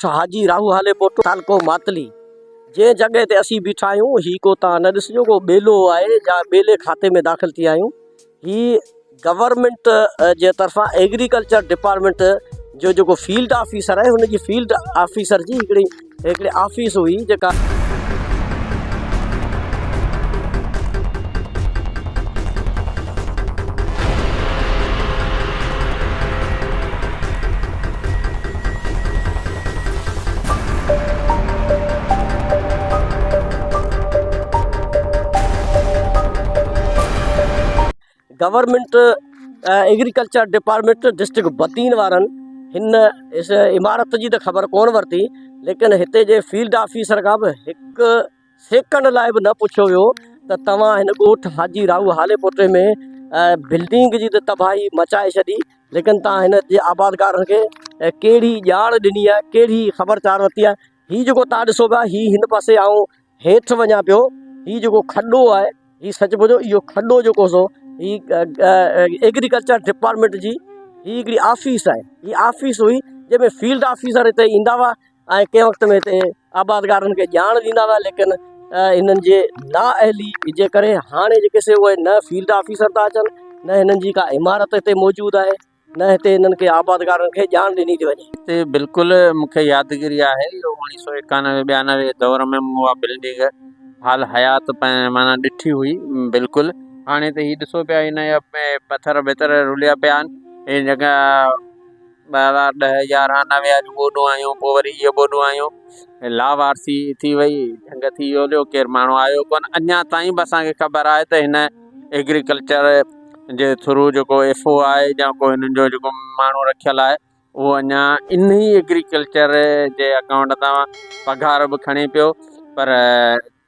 ॻोठ हाजी राहू हाले पोटो तालको मातली जे जगह ते असी बीठा आहियूं ही को तव्हां न ॾिसजो को ॿेलो आहे या ॿेले खाते में दाख़िल थी आहियूं। ही गवर्नमेंट जे तरफ़ां एग्रीकल्चर डिपार्टमेंट जो जेको फील्ड ऑफिसर आहे हुनजी फील्ड ऑफिसर जी हिकिड़ी ऑफिस हुई जेका गवर्नमेंट एग्रीकल्चर डिपार्टमेंट डिस्ट्रिक्ट बतीन वारनि हिन इस इमारत जी त ख़बर कोन वरिती, लेकिन हिते जे फील्ड ऑफिसर खां बि हिकु सेकंड लाइ बि न पुछियो वियो त तव्हां हिन ॻोठ हाजी राहू हाले पोटे में बिल्डिंग जी त तबाही मचाए छॾी, लेकिन तव्हां हिन जे आबादकारनि खे कहिड़ी ॼाण ॾिनी आहे, कहिड़ी ख़बरचार वरिती आहे। हीअ जेको तव्हां ॾिसो पिया ही हिन पासे आऊं हेठि वञा पियो, हीअ जेको खॾो आहे हीअ सच ॿुधो इहो खॾो जेको सो ही एग्रीकल्चर डिपार्टमेंट जी ही हिकिड़ी ऑफिस आहे। ही ऑफिस हुई जंहिंमें फील्ड ऑफिसर हिते ईंदा हुआ ऐं कंहिं वक़्त में हिते आबादकारनि खे ॼाण ॾींदा हुआ, लेकिन इन्हनि जे नाअहली जे करे हाणे जेके से उहे न फील्ड ऑफिसर था अचनि, न हिननि जी का इमारत हिते मौजूदु आहे, न हिते हिननि खे आबादकारनि खे ॼाण ॾिनी थी वञे। हिते बिल्कुलु मूंखे यादगिरी आहे, इहो 1991-92 दौर में उहा बिल्डिंग हाल हयात माना ॾिठी हुई बिल्कुलु। हाणे त हीअ ॾिसो पिया हिन जा पथर ॿितर रुलिया पिया आहिनि। हे जॻह 2010-11-90 जूं ॿोॾूं आहियूं, पोइ वरी इहे ॿोॾूं आहियूं, लावारसी थी वई, जंग थी वियो हलियो, केरु माण्हू आयो कोन। अञा ताईं बि असांखे ख़बर आहे त हिन एग्रीकल्चर जे थ्रू जेको एफओ आहे या को हिननि जो जेको माण्हू रखियलु आहे उहो अञा इन ई एग्रीकल्चर जे अकाउंट तां पघार बि खणे पियो, पर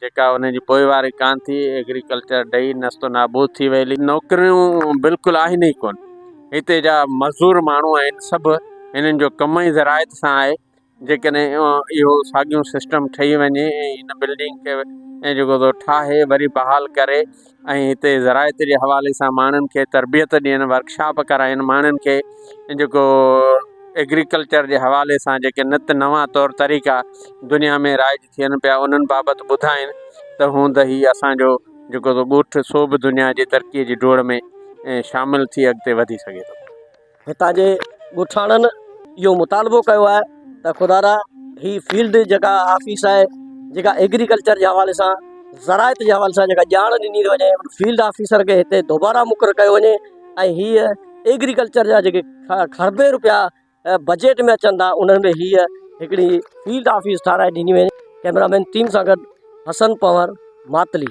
जेका उनजी पोइवारी कान थी, एग्रीकल्चर ॾेई नस्तो नाबूद थी वई। नौकरियूं बिल्कुलु आहिनि ई कोन। हिते जा मज़दूर माण्हू आहिनि सभु हिननि जो कम ई ज़रायत सां आहे। जेकॾहिं इहो साॻियो सिस्टम ठही वञे ऐं हिन बिल्डिंग खे ऐं जेको थो ठाहे वरी बहाल करे ऐं हिते ज़रायत जे हवाले सां माण्हुनि खे तरबियत ॾियनि, वर्कशॉप कराइनि, माण्हुनि खे जेको एग्रीकल्चर जे हवाले सां जेके नित नवां तौर तरीक़ा दुनिया में राइज थियनि पिया उन्हनि बाबति ॿुधाइनि, त हूंद ही असांजो जेको थो ॻोठ सो बि दुनिया जी तरक़ीअ जी डोड़ में शामिलु थी अॻिते वधी सघे थो। हितां जे ॻोठाणनि इहो मुतालबो कयो आहे त ख़ुदारा ही फील्ड जेका ऑफिस आहे जेका एग्रीकल्चर जे हवाले सां ज़रायत जे हवाले सां जेका ॼाण ॾिनी थी वञे, फील्ड ऑफिसर खे हिते दोबारा मुक़ररु कयो वञे ऐं हीअ एग्रीकल्चर जा जेके खरबे रुपया बजट में अचनि था उन्हनि में हीअ हिकिड़ी फील्ड ऑफिस ठाराए ॾिनी वञे। कैमरामैन टीम सां गॾु हसन पंवर, मातली।